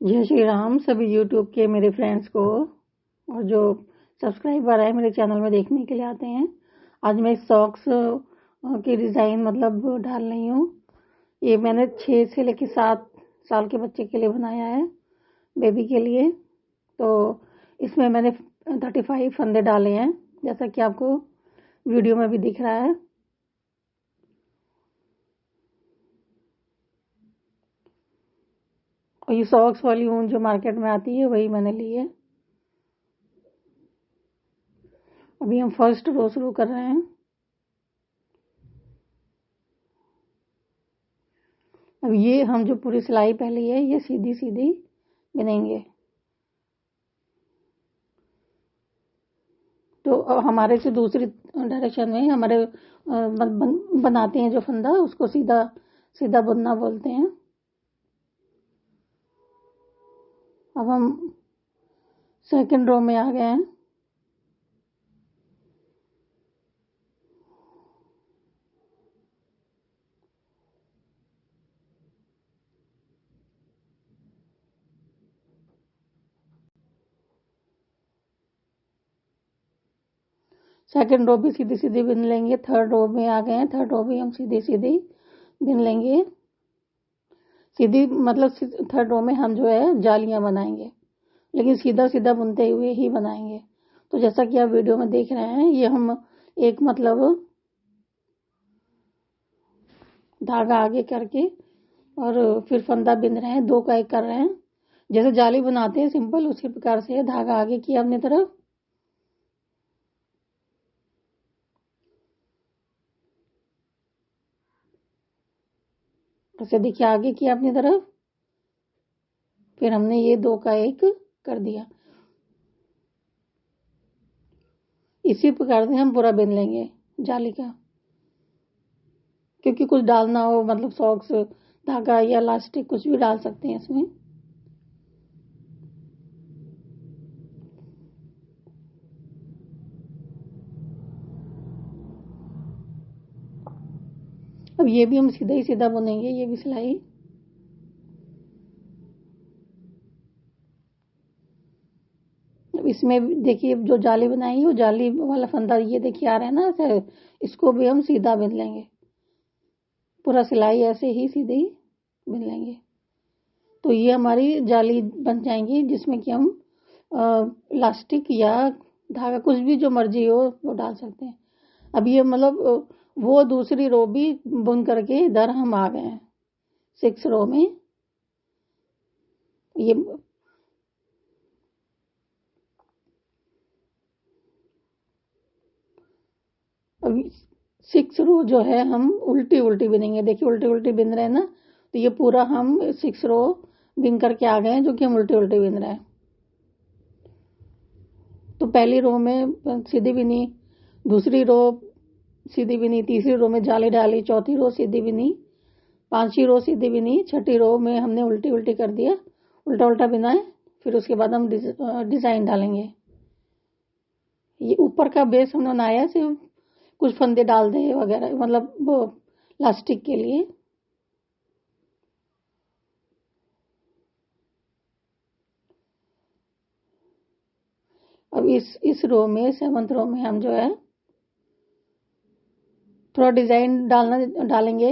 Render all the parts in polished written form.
जय श्री राम सभी यूट्यूब के मेरे फ्रेंड्स को और जो सब्सक्राइबर है मेरे चैनल में देखने के लिए आते हैं। आज मैं सॉक्स की डिज़ाइन डाल रही हूँ। ये मैंने 6 से लेकर 7 साल के बच्चे के लिए बनाया है, बेबी के लिए। तो इसमें मैंने 35 फंदे डाले हैं, जैसा कि आपको वीडियो में भी दिख रहा है। और ये सॉक्स वाली ऊन जो मार्केट में आती है वही मैंने ली है। अभी हम फर्स्ट रो शुरू कर रहे हैं। अब ये हम जो पूरी सिलाई पहली है ये सीधी सीधी बिनेंगे। तो हमारे से दूसरी डायरेक्शन में हमारे बनाते हैं जो फंदा, उसको सीधा सीधा बुनना बोलते हैं। अब हम सेकंड रो में आ गए हैं। सेकंड रो भी सीधी सीधी बिन लेंगे। थर्ड रो में आ गए हैं। थर्ड रो भी हम सीधी सीधी बिन लेंगे। सीधी थर्ड रो में हम जो है जालियां बनाएंगे, लेकिन सीधा सीधा बुनते हुए ही बनाएंगे। तो जैसा कि आप वीडियो में देख रहे हैं, ये हम एक धागा आगे करके और फिर फंदा बिन रहे हैं, 2 का 1 कर रहे हैं। जैसे जाली बनाते हैं सिंपल, उसी प्रकार से धागा आगे किया अपनी तरफ। ऐसे देखिए, आगे किया अपनी तरफ, फिर हमने ये 2 का 1 कर दिया। इसी प्रकार से हम पूरा बिन लेंगे जाली का। क्योंकि कुछ डालना हो, सॉक्स, धागा या इलास्टिक कुछ भी डाल सकते हैं इसमें। अब ये भी हम सीधा ही सीधा बुनेंगे, ये भी सिलाई। अब इसमें देखिए, जो जाली बनाई वो जाली वाला फंदा ये देखिए आ रहा है ना ऐसे, इसको भी हम सीधा बिन लेंगे। पूरा सिलाई ऐसे ही सीधी बिन लेंगे। तो ये हमारी जाली बन जाएंगी, जिसमें कि हम इलास्टिक या धागा कुछ भी जो मर्जी हो वो डाल सकते हैं। अब ये वो दूसरी रो भी बुन करके इधर हम आ गए हैं 6 रो में। ये अभी 6 रो जो है हम उल्टी उल्टी बिनेंगे। देखिए उल्टी उल्टी बिन रहे हैं ना, तो ये पूरा हम 6 रो बिन करके आ गए हैं, जो कि हम उल्टी उल्टी बिन रहे हैं। तो पहली रो में सीधी बिनी, दूसरी रो सीधी बिनी, तीसरी रो में जाली डाली, चौथी रो सीधी बिनी, पांचवी रो सीधी बिनी, छठी रो में हमने उल्टी उल्टी कर दिया, उल्टा उल्टा बिना है। फिर उसके बाद हम डिजाइन डालेंगे। ये ऊपर का बेस हमने बनाया, सिर्फ कुछ फंदे डाल दे वगैरह, वो प्लास्टिक के लिए। अब इस रो में 7th रो में हम जो है थोड़ा डिजाइन डालेंगे।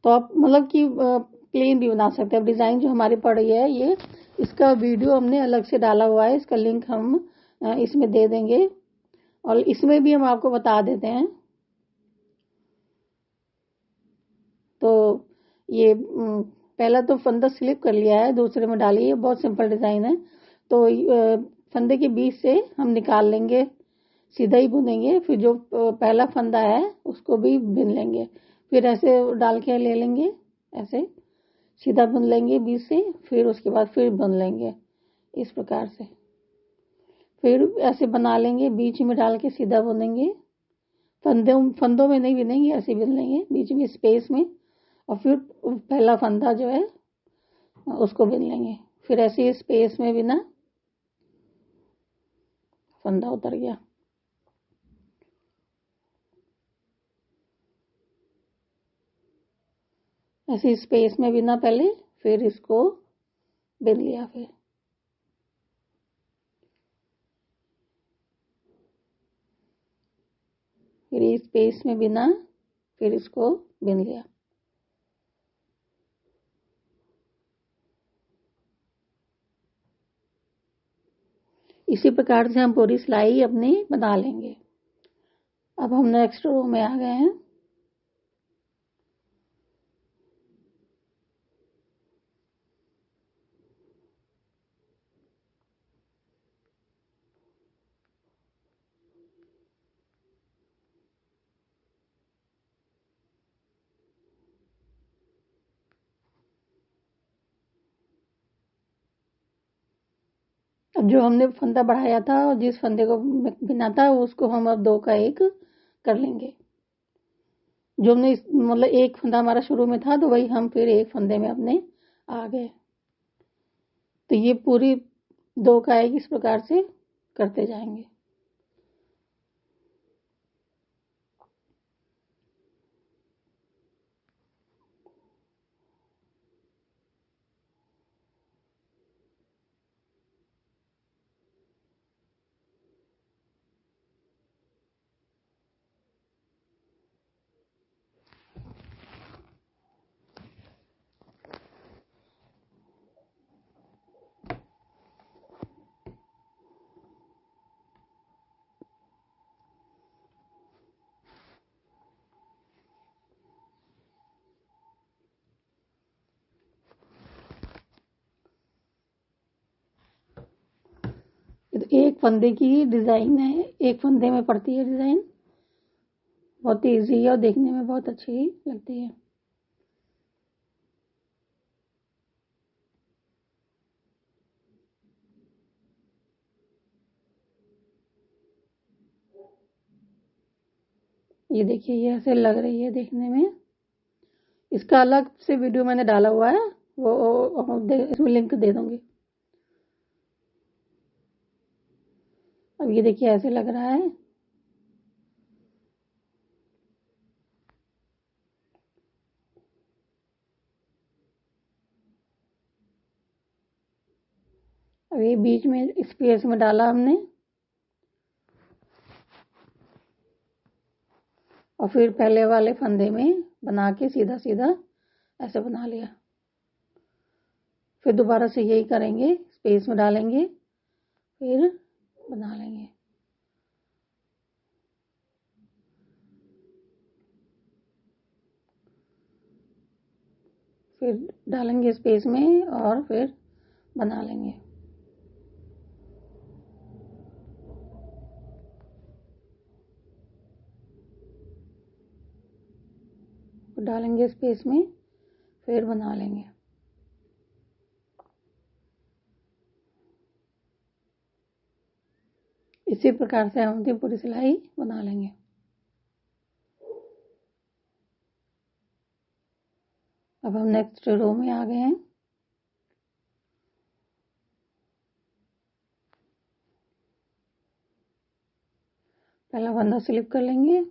तो आप कि प्लेन भी बना सकते हैं। अब डिजाइन जो हमारी पड़ी है ये, इसका वीडियो हमने अलग से डाला हुआ है, इसका लिंक हम इसमें दे देंगे, और इसमें भी हम आपको बता देते हैं। तो ये पहला तो फंदा स्लिप कर लिया है, दूसरे में डालिए, बहुत सिंपल डिजाइन है। तो फंदे के बीच से हम निकाल लेंगे, सीधा ही बुनेंगे। फिर जो पहला फंदा है उसको भी बिन लेंगे, फिर ऐसे डाल के ले लेंगे, ऐसे सीधा बुन लेंगे बीच से, फिर उसके बाद फिर बुन लेंगे इस प्रकार से। फिर ऐसे बना लेंगे, बीच में डाल के सीधा बुनेंगे। फंदों में नहीं बिनेंगे, ऐसे बिन लेंगे बीच में स्पेस में, और फिर पहला फंदा जो है उसको बिन लेंगे। फिर ऐसे स्पेस में बिना, फंदा उतर गया। ऐसी स्पेस में बिना पहले, फिर इसको बिन लिया, फिर इस स्पेस में बिना, फिर इसको बिन लिया। इसी प्रकार से हम पूरी सिलाई अपनी बना लेंगे। अब हम नेक्स्ट रो में आ गए हैं। अब जो हमने फंदा बढ़ाया था और जिस फंदे को बिना था, उसको हम अब 2 का 1 कर लेंगे। जो हमने मतलब एक फंदा हमारा शुरू में था, तो वही हम फिर एक फंदे में अपने आ गए। तो ये पूरी 2 का 1 इस प्रकार से करते जाएंगे। एक फंदे की डिजाइन है, एक फंदे में पड़ती है डिजाइन। बहुत ही ईजी है और देखने में बहुत अच्छी लगती है। ये देखिए, ये ऐसे लग रही है देखने में। इसका अलग से वीडियो मैंने डाला हुआ है, वो इसमें लिंक दे दूंगी। अब ये देखिए ऐसे लग रहा है। अब ये बीच में स्पेस में डाला हमने, और फिर पहले वाले फंदे में बना के सीधा सीधा ऐसे बना लिया। फिर दोबारा से यही करेंगे, स्पेस में डालेंगे, फिर बना लेंगे। फिर डालेंगे स्पेस में और फिर बना लेंगे। डालेंगे स्पेस में, फिर बना लेंगे। इसी प्रकार से हम पूरी सिलाई बना लेंगे। अब हम नेक्स्ट रो में आ गए हैं। पहला फंदा स्लिप कर लेंगे,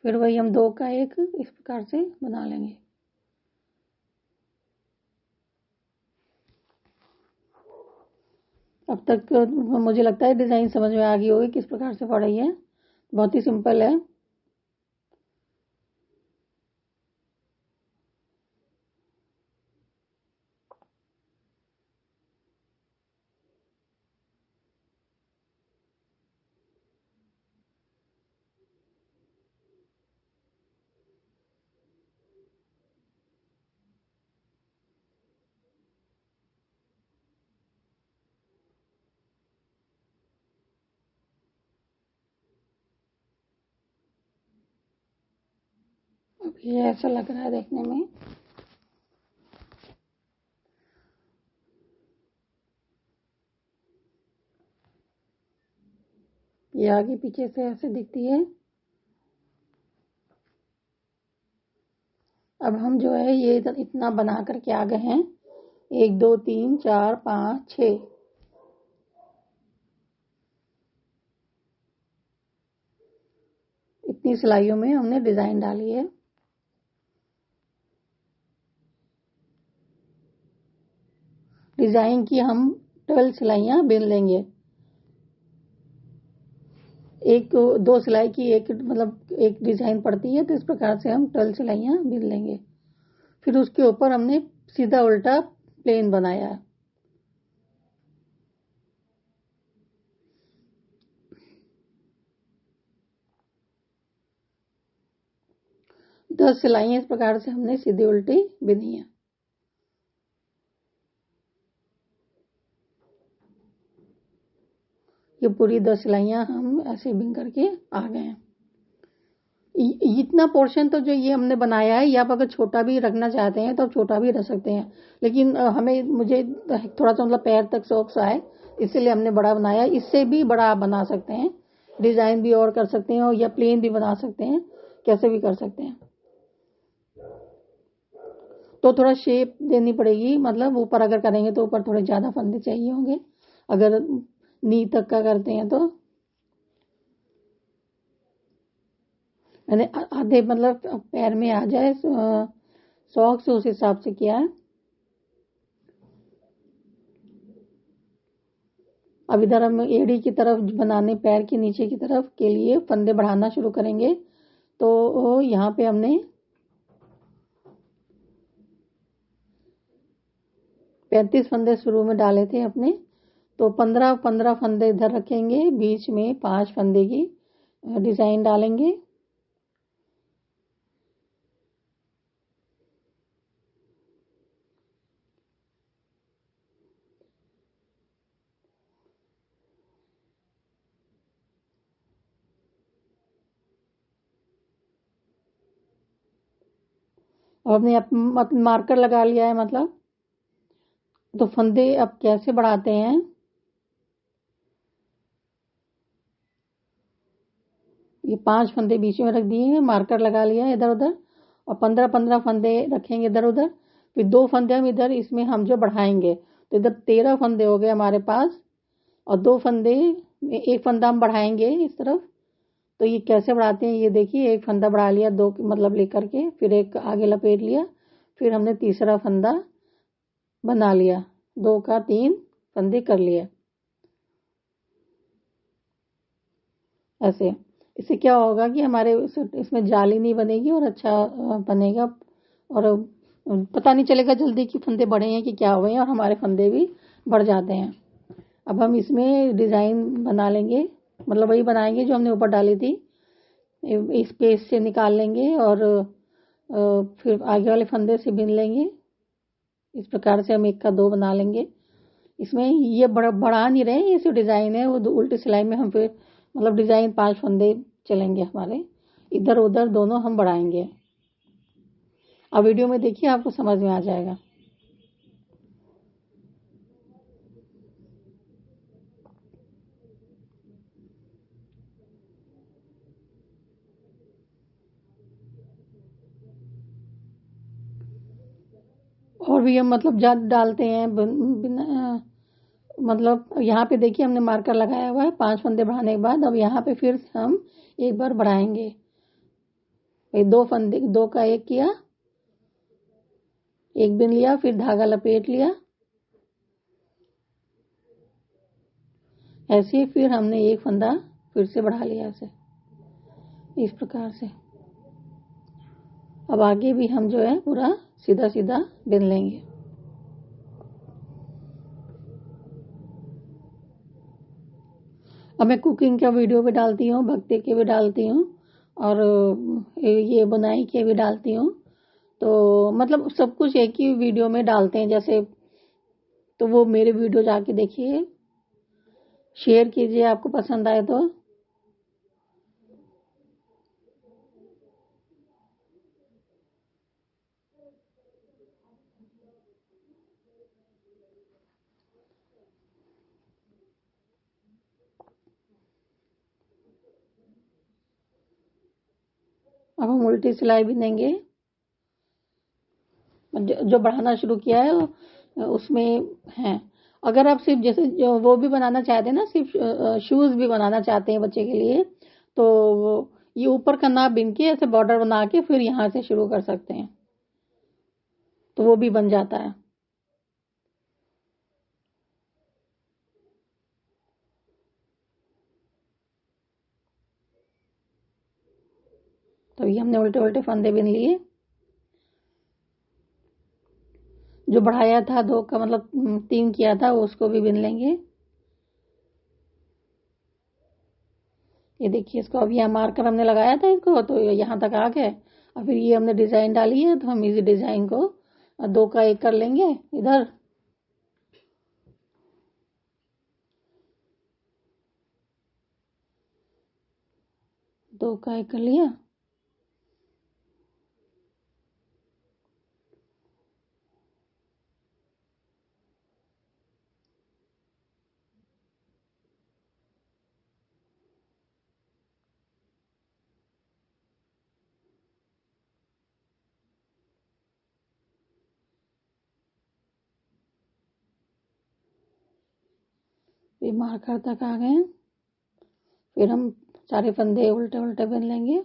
फिर वही हम 2 का 1 इस प्रकार से बना लेंगे। अब तक मुझे लगता है डिजाइन समझ में आ गई होगी किस प्रकार से पड़ रही है। बहुत ही सिंपल है। अब ये ऐसा लग रहा है देखने में। ये आगे पीछे से ऐसे दिखती है। अब हम जो है ये इतना बना करके आ गए हैं। 1 2 3 4 5 6, इतनी इतनी सिलाइयों में हमने डिजाइन डाली है। डिजाइन की हम 12 सिलाइयां बिन लेंगे। एक 2 सिलाई की एक मतलब एक डिजाइन पड़ती है, तो इस प्रकार से हम 12 सिलाइयां बिन लेंगे। फिर उसके ऊपर हमने सीधा उल्टा प्लेन बनाया है। 10 सिलाइयां इस प्रकार से हमने सीधी उल्टी बिनी है। ये पूरी 10 सिलाइयां हम ऐसे बिन करके आ गए हैं। इतना पोर्शन तो जो ये हमने बनाया है, या आप अगर छोटा भी रखना चाहते हैं तो आप छोटा भी रख सकते हैं, लेकिन मुझे थोड़ा सा मतलब पैर तक सॉक्स आए, इसलिए हमने बड़ा बनाया। इससे भी बड़ा आप बना सकते हैं, डिजाइन भी और कर सकते हैं, या प्लेन भी बना सकते हैं, कैसे भी कर सकते हैं। तो थोड़ा शेप देनी पड़ेगी, मतलब ऊपर अगर करेंगे तो ऊपर थोड़े ज्यादा फंदे चाहिए होंगे, अगर नी तक का करते हैं तो। मैंने आधे मतलब पैर में आ जाए सॉक्स, उस हिसाब से किया है। अब इधर हम एड़ी की तरफ बनाने, पैर के नीचे की तरफ के लिए फंदे बढ़ाना शुरू करेंगे। तो यहाँ पे हमने 35 फंदे शुरू में डाले थे अपने, तो 15 फंदे इधर रखेंगे, बीच में 5 फंदे की डिजाइन डालेंगे। और अपने मार्कर लगा लिया है, मतलब तो फंदे अब कैसे बढ़ाते हैं। ये 5 फंदे बीच में रख दिए हैं, मार्कर लगा लिया है इधर उधर, और 15 फंदे रखेंगे इधर उधर। फिर 2 फंदे हम इधर इसमें हम जो बढ़ाएंगे, तो इधर 13 फंदे हो गए हमारे पास, और 2 फंदे, एक फंदा हम बढ़ाएंगे इस तरफ। तो ये कैसे बढ़ाते हैं, ये देखिए, एक फंदा बढ़ा लिया, 2 मतलब लेकर के, फिर एक आगे लपेट लिया, फिर हमने तीसरा फंदा बना लिया, 2 का 3 फंदे कर लिए ऐसे। इससे क्या होगा कि हमारे इसमें जाली नहीं बनेगी और अच्छा बनेगा, और पता नहीं चलेगा जल्दी कि फंदे बढ़े हैं कि क्या हुए हैं, और हमारे फंदे भी बढ़ जाते हैं। अब हम इसमें डिजाइन बना लेंगे, मतलब वही बनाएंगे जो हमने ऊपर डाली थी। इस पेज से निकाल लेंगे और फिर आगे वाले फंदे से बिन लेंगे। इस प्रकार से हम 1 का 2 बना लेंगे। इसमें ये बढ़ा नहीं रहे, ये सिर्फ डिजाइन है। वो उल्टी सिलाई में हम फिर मतलब डिजाइन 5 फंदे चलेंगे हमारे, इधर उधर दोनों हम बढ़ाएंगे। अब वीडियो में देखिए, आपको समझ में आ जाएगा। और भी हम मतलब ज्यादा डालते हैं बिना, मतलब यहाँ पे देखिए हमने मार्कर लगाया हुआ है 5 फंदे बढ़ाने के बाद। अब यहाँ पे फिर हम एक बार बढ़ाएंगे, 2 फंदे, 2 का 1 किया, 1 बिन लिया, फिर धागा लपेट लिया ऐसे, फिर हमने 1 फंदा फिर से बढ़ा लिया ऐसे, इस प्रकार से। अब आगे भी हम जो है पूरा सीधा सीधा बिन लेंगे। अब मैं कुकिंग का वीडियो भी डालती हूँ, भक्ति के भी डालती हूँ, और ये बुनाई के भी डालती हूँ। तो मतलब सब कुछ एक ही वीडियो में डालते हैं जैसे। तो वो मेरे वीडियो जाके देखिए, शेयर कीजिए आपको पसंद आए तो। अब हम उल्टी सिलाई भी देंगे, जो बढ़ाना शुरू किया है उसमें है। अगर आप सिर्फ जैसे जो वो भी बनाना चाहते हैं ना, सिर्फ शूज भी बनाना चाहते हैं बच्चे के लिए, तो ये ऊपर का नाप बिन के ऐसे बॉर्डर बना के फिर यहाँ से शुरू कर सकते हैं, तो वो भी बन जाता है। तो ये हमने उल्टे उल्टे फंदे बिन लिए। जो बढ़ाया था 2 का मतलब 3 किया था उसको भी बिन लेंगे। ये देखिए, इसको अब यहाँ मार्कर हमने लगाया था इसको, तो यहाँ तक आ गए। और फिर ये हमने डिजाइन डाली है, तो हम इसी डिजाइन को 2 का 1 कर लेंगे इधर। दो का 1 कर लिया। ये मार्कर तक आ गए। फिर हम सारे फंदे उल्टे उल्टे बिन लेंगे।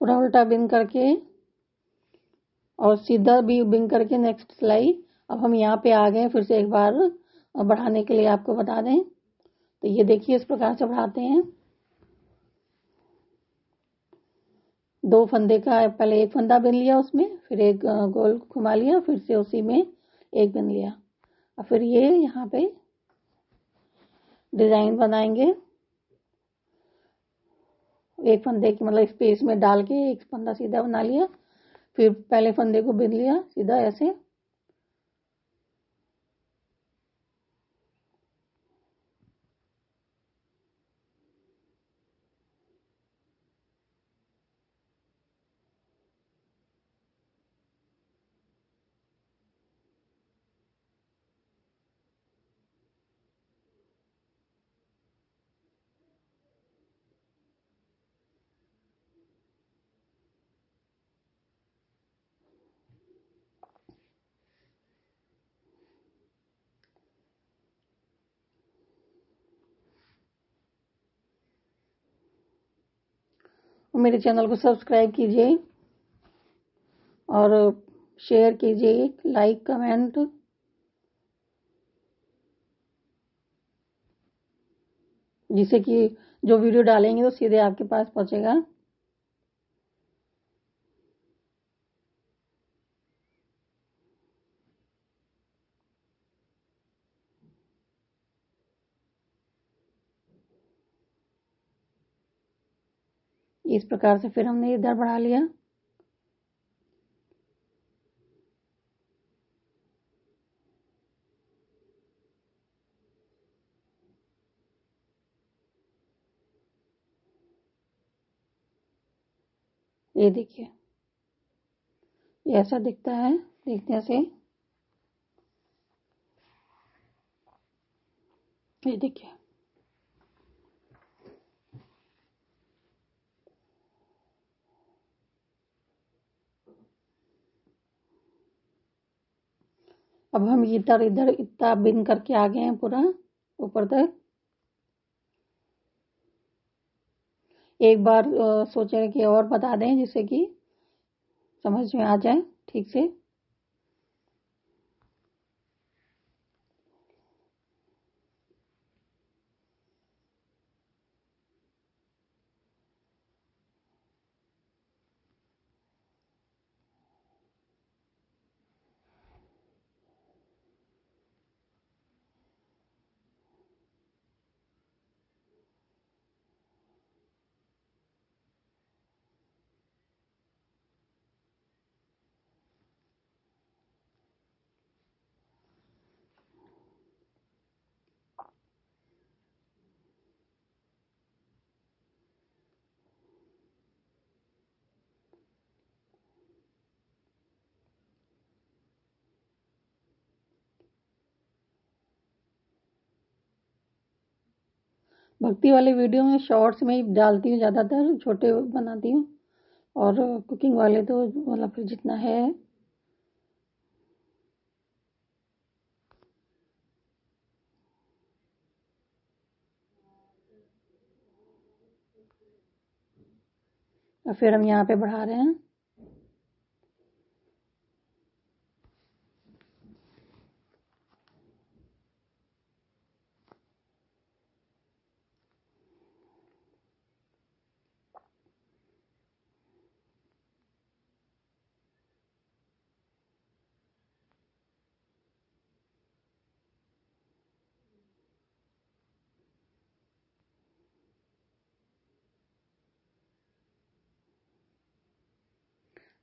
पूरा उल्टा बिन करके और सीधा भी बिन करके नेक्स्ट सिलाई। अब हम यहाँ पे आ गए, फिर से एक बार बढ़ाने के लिए आपको बता दें, तो ये देखिए इस प्रकार से बढ़ाते हैं। 2 फंदे का पहले 1 फंदा बिन लिया, उसमें फिर एक गोल घुमा लिया, फिर से उसी में 1 बिन लिया। और फिर ये यहाँ पे डिजाइन बनाएंगे। 1 फंदे की मतलब स्पेस में डाल के 1 फंदा सीधा बना लिया, फिर पहले फंदे को बिन लिया सीधा ऐसे। और मेरे चैनल को सब्सक्राइब कीजिए और शेयर कीजिए, लाइक कमेंट, जिससे कि जो वीडियो डालेंगे तो सीधे आपके पास पहुंचेगा। इस प्रकार से फिर हमने इधर बढ़ा लिया। ये देखिए, ये ऐसा दिखता है देखने से। ये देखिए, अब हम इधर इधर इतना बिन करके आ गए हैं पूरा ऊपर तक। एक बार सोचे कि और बता दें जिससे कि समझ में आ जाए ठीक से। भक्ति वाले वीडियो में शॉर्ट्स में ही डालती हूँ, ज़्यादातर छोटे बनाती हूँ, और कुकिंग वाले तो मतलब फिर जितना है। और फिर हम यहाँ पे बढ़ा रहे हैं।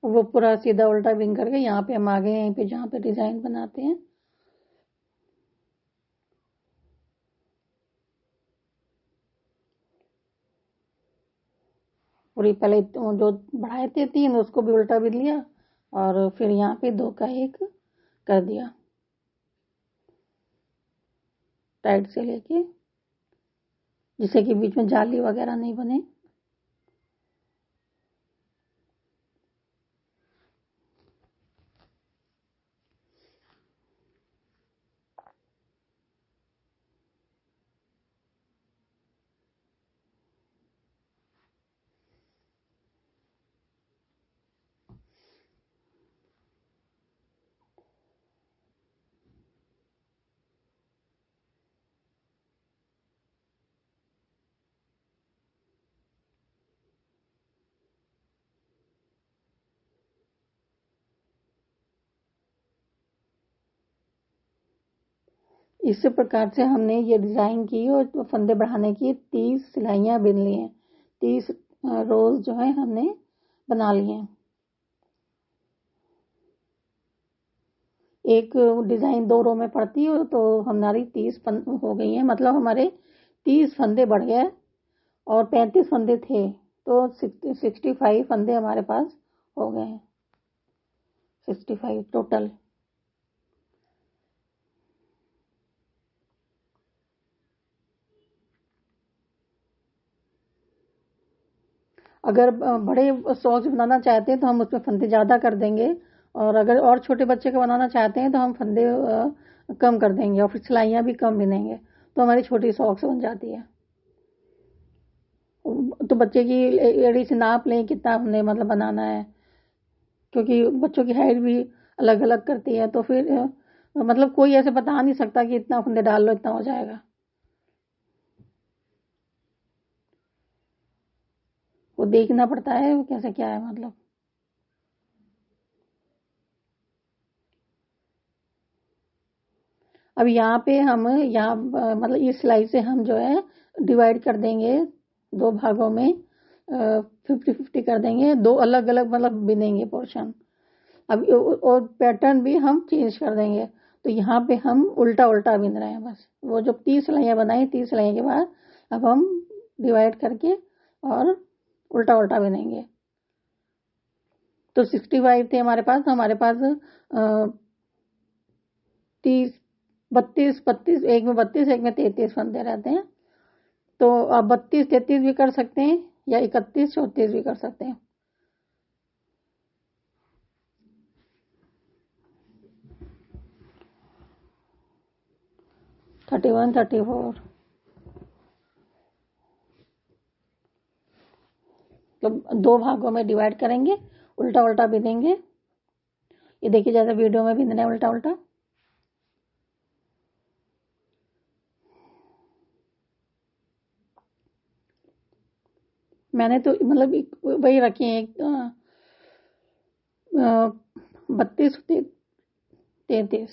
वो पूरा सीधा उल्टा विंग करके यहाँ पे हम आ गए, यहीं पे जहाँ पे डिजाइन बनाते हैं। पूरी पहले जो बढ़ाए थे 3 उसको भी उल्टा बिन लिया, और फिर यहाँ पे 2 का 1 कर दिया टाइट से लेके, जिससे कि बीच में जाली वगैरह नहीं बने। इस प्रकार से हमने ये डिजाइन की और फंदे बढ़ाने की 30 सिलाइयां बिन ली हैं। 30 रोज जो है हमने बना लिए हैं। एक डिजाइन 2 रो में पड़ती है तो हमारी 30 हो गई है, मतलब हमारे 30 फंदे बढ़ गए, और 35 फंदे थे तो 65 फंदे हमारे पास हो गए हैं। 65 टोटल। अगर बड़े सॉक्स बनाना चाहते हैं तो हम उसमें फंदे ज़्यादा कर देंगे, और अगर और छोटे बच्चे का बनाना चाहते हैं तो हम फंदे कम कर देंगे, और फिर सिलाइयाँ भी कम बिनेंगे, तो हमारी छोटी सॉक्स बन जाती है। तो बच्चे की एड़ी से नाप लें कितना हमने मतलब बनाना है, क्योंकि बच्चों की हाइट भी अलग अलग करती है, तो फिर मतलब कोई ऐसे बता नहीं सकता कि इतना फंदे डाल लो इतना हो जाएगा। वो देखना पड़ता है वो कैसे क्या है मतलब। अब यहाँ पे हम यहाँ मतलब इस सिलाई से हम जो है डिवाइड कर देंगे 2 भागों में, 50-50 कर देंगे, 2 अलग अलग मतलब बिनेंगे पोर्शन। अब और पैटर्न भी हम चेंज कर देंगे, तो यहाँ पे हम उल्टा उल्टा बिन रहे हैं बस। वो जो 30 सिलाइयाँ बनाई, 30 सिलाइयों के बाद अब हम डिवाइड करके और उल्टा उल्टा बिनेंगे। तो 65 थे हमारे पास, तो हमारे पास 30 32 32, एक में 32 एक में 33 फंदे रहते हैं। तो आप 32 33 भी कर सकते हैं, या 31 34 भी कर सकते हैं। थर्टी वन 34, तो 2 भागों में डिवाइड करेंगे, उल्टा उल्टा बिनेंगे। ये देखिए जैसे वीडियो में बिनना है उल्टा उल्टा। मैंने तो मतलब वही रखे हैं 32 33,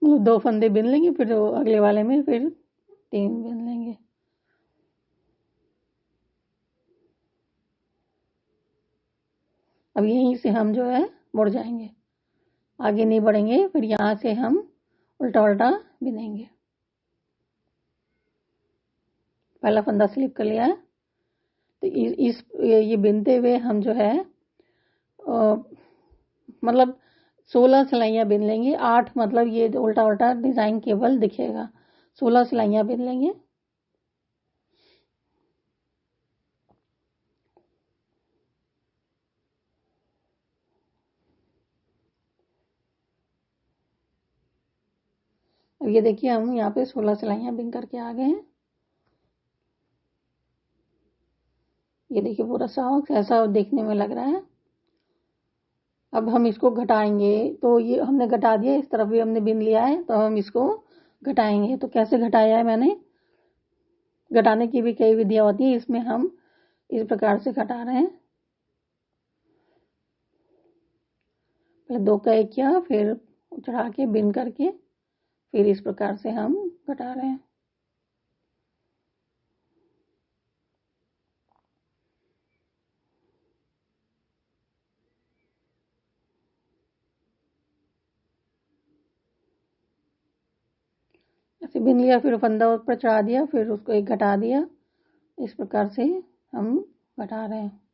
मतलब 2 फंदे बिन लेंगे, फिर अगले वाले में फिर 3 बिन लेंगे। अब यहीं से हम जो है मुड़ जाएंगे, आगे नहीं बढ़ेंगे, फिर यहाँ से हम उल्टा उल्टा बिनेंगे। पहला फंदा स्लिप कर लिया है, तो ये बिनते हुए हम जो है मतलब 16 सिलाइयाँ बिन लेंगे। 8 मतलब ये उल्टा उल्टा डिजाइन केवल दिखेगा। 16 सिलाइयाँ बिन लेंगे। अब ये देखिए हम यहाँ पे 16 सिलाइयाँ बिन करके आ गए हैं। ये देखिए पूरा सॉक्स ऐसा देखने में लग रहा है। अब हम इसको घटाएंगे, तो ये हमने घटा दिया, इस तरफ भी हमने बिन लिया है, तो हम इसको घटाएंगे। तो कैसे घटाया है मैंने, घटाने की भी कई विधियां होती हैं, इसमें हम इस प्रकार से घटा रहे हैं। पहले 2 का 1 किया, फिर चढ़ा के बिन करके फिर इस प्रकार से हम घटा रहे हैं। ऐसे बिन लिया, फिर फंदा ऊपर चढ़ा दिया, फिर उसको एक घटा दिया। इस प्रकार से हम घटा रहे हैं।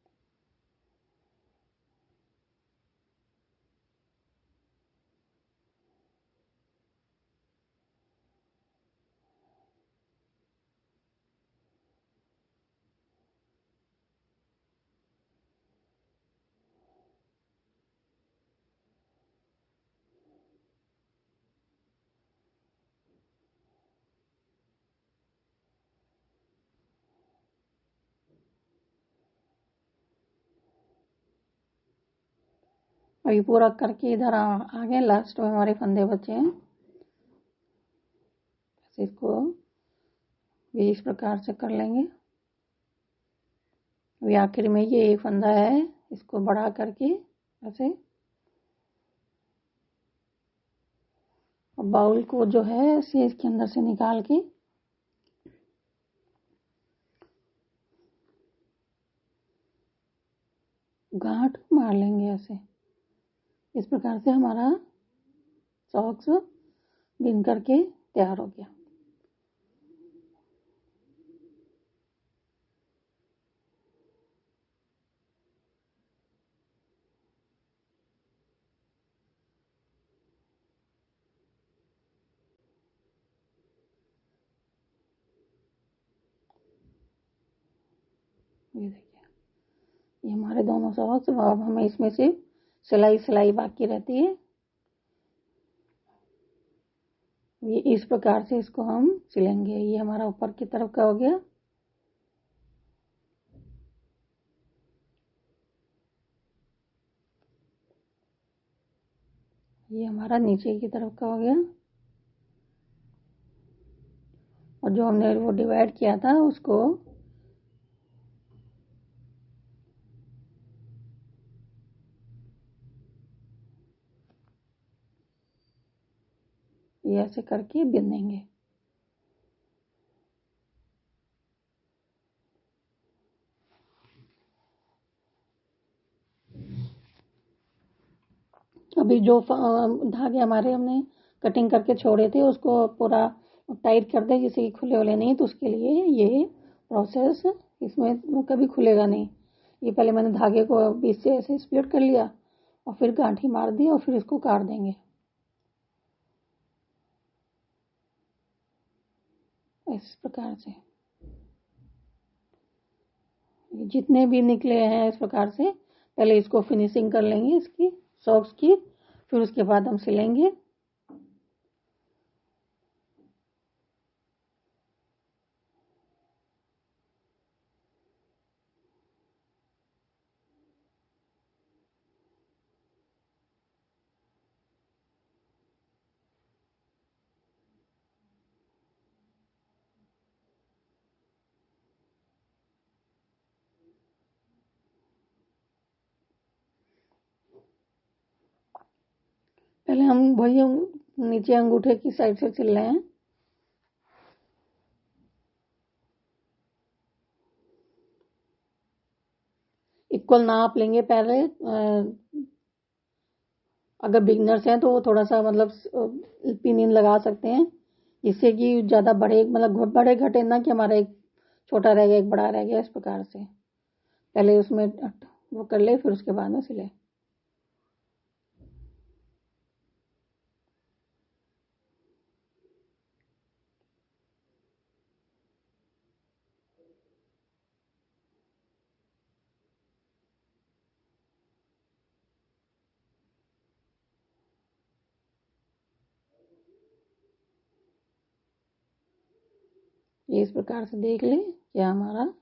और ये पूरा करके इधर आ गए, लास्ट में हमारे फंदे बचे हैं। इसको भी इस प्रकार से कर लेंगे। अभी आखिर में ये एक फंदा है, इसको बढ़ा करके ऐसे, और बाउल को जो है ऐसे इसके अंदर से निकाल के गांठ मार लेंगे ऐसे। इस प्रकार से हमारा सॉक्स बिन करके तैयार हो गया। ये देखिए, ये हमारे दोनों सॉक्स। अब हमें इसमें से सिलाई बाकी रहती है। ये इस प्रकार से इसको हम सिलेंगे। ये हमारा ऊपर की तरफ का हो गया। ये हमारा नीचे की तरफ का हो गया। और जो हमने वो डिवाइड किया था उसको ये ऐसे करके बिन देंगे। अभी जो धागे हमारे हमने कटिंग करके छोड़े थे उसको पूरा टाइट कर दें, जिससे कि खुले वाले नहीं, तो उसके लिए ये प्रोसेस, इसमें वो कभी खुलेगा नहीं। ये पहले मैंने धागे को बीच से ऐसे स्प्लिट कर लिया और फिर गांठी मार दी और फिर इसको काट देंगे इस प्रकार से। जितने भी निकले हैं इस प्रकार से पहले इसको फिनिशिंग कर लेंगे इसकी सॉक्स की, फिर उसके बाद हम सिलेंगे। पहले हम वही नीचे अंगूठे की साइड से सिल रहे हैं। इक्वल नाप लेंगे पहले। अगर बिगनर्स हैं तो वो थोड़ा सा मतलब पिनियन लगा सकते हैं, जिससे कि ज़्यादा बड़े मतलब बड़े घटे ना, कि हमारा एक छोटा रह गया एक बड़ा रह गया। इस प्रकार से पहले उसमें वो कर ले, फिर उसके बाद में सिले। ये इस प्रकार से देख ले क्या हमारा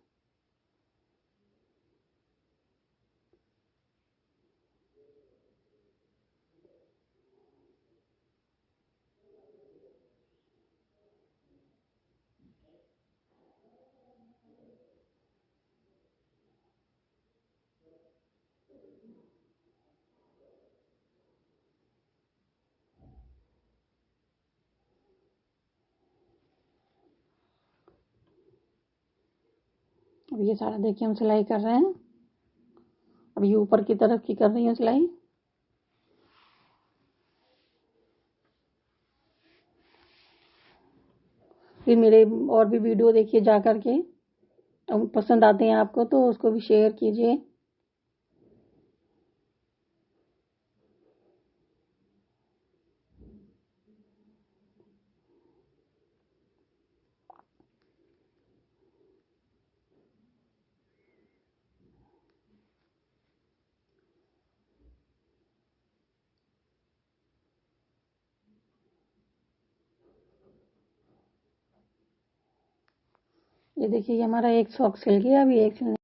अब ये सारा देखिए हम सिलाई कर रहे हैं। अब ये ऊपर की तरफ की कर रही हूँ सिलाई। फिर मेरे और भी वीडियो देखिए जा करके, पसंद आते हैं आपको तो उसको भी शेयर कीजिए। ये देखिए ये हमारा एक सॉक्स सिल गया। अभी एक